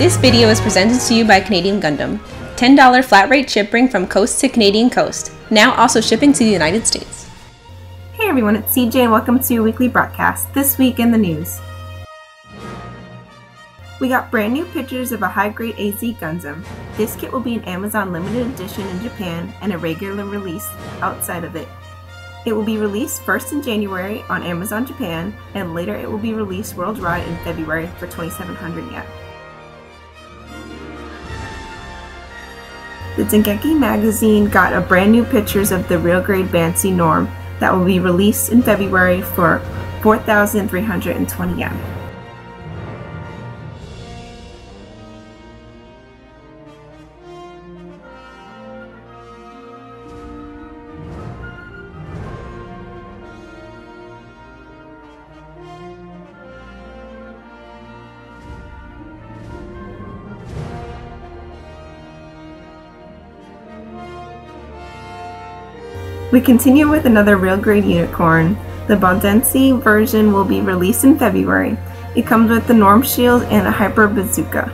This video is presented to you by Canadian Gundam. $10 flat rate shipping from coast to Canadian coast, now also shipping to the United States. Hey everyone, it's CJ and welcome to your weekly broadcast. This week in the news. We got brand new pictures of a high-grade AZ Gundam. This kit will be an Amazon limited edition in Japan and a regular release outside of it. It will be released first in January on Amazon Japan, and later it will be released worldwide in February for 2,700 yen. The Dengeki magazine got a brand new pictures of the real grade Banshee Norn that will be released in February for 4,320 yen. We continue with another real grade unicorn. The Banshee version will be released in February. It comes with the Norm shield and a hyper bazooka.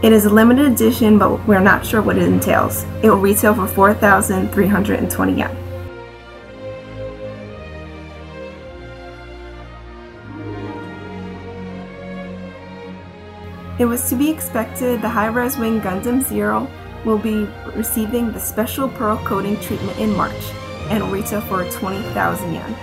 It is a limited edition, but we're not sure what it entails. It will retail for 4,320 yen. It was to be expected the high-res wing Gundam Zero will be receiving the special pearl coating treatment in March and will retail for 20,000 yen.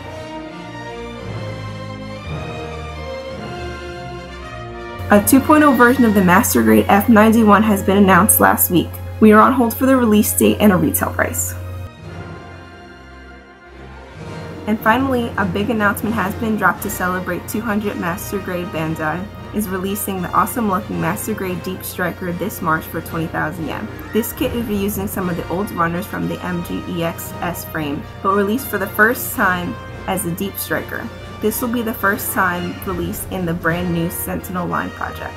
A 2.0 version of the Master Grade F91 has been announced last week. We are on hold for the release date and a retail price. And finally, a big announcement has been dropped to celebrate 200 Master Grade. Bandai is releasing the awesome looking Master Grade Deep Striker this March for 20,000 yen. This kit is reusing some of the old runners from the MGEX-S frame, but released for the first time as a Deep Striker. This will be the first time released in the brand new Sentinel line project.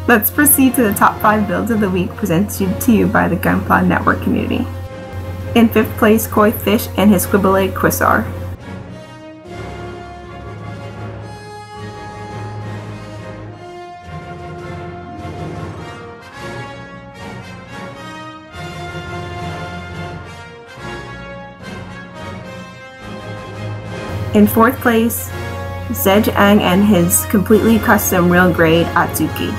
Let's proceed to the top 5 builds of the week presented to you by the Gunpla network community. In 5th place, Koi Fish and his Squibble Quasar. In 4th place, Zej Ang and his completely custom real grade Atsuki.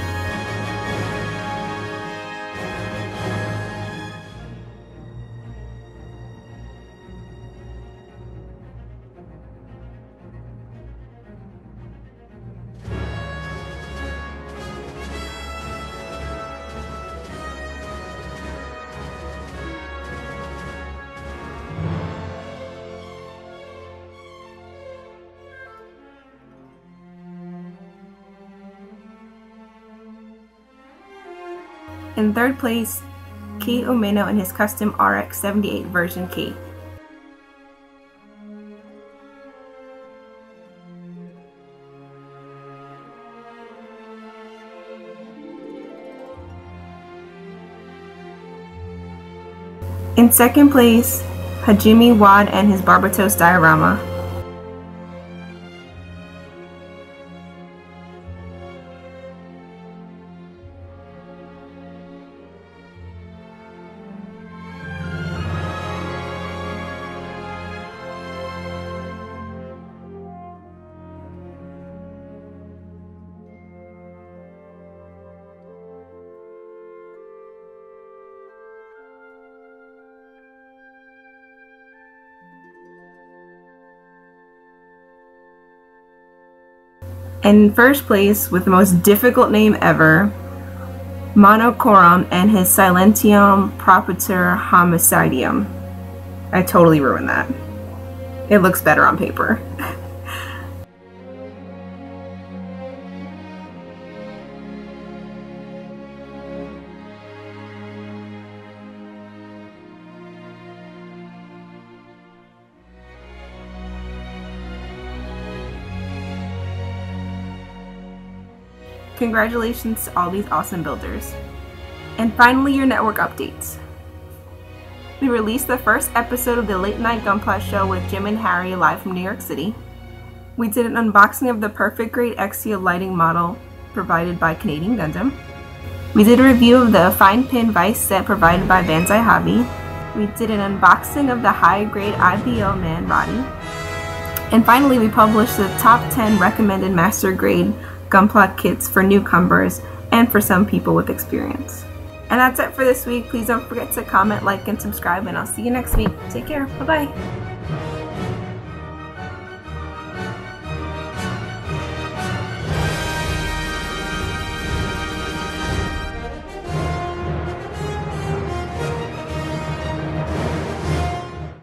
In 3rd place, Kei Omeno and his custom RX-78 version K. In 2nd place, Hajime Wad and his Barbatos diorama. In 1st place, with the most difficult name ever, Monocorum and his Silentium Propter Homicidium. I totally ruined that. It looks better on paper. Congratulations to all these awesome builders. And finally, your network updates. We released the first episode of the Late Night Gunpla show with Jim and Harry live from New York City. We did an unboxing of the Perfect Grade Exia lighting model provided by Canadian Gundam. We did a review of the fine pin vice set provided by Banzai Hobby. We did an unboxing of the high grade IBO Man Roddy. And finally, we published the top 10 recommended master grade Gunpla kits for newcomers and for some people with experience. And that's it for this week. Please don't forget to comment, like, and subscribe, and I'll see you next week. Take care. Bye-bye.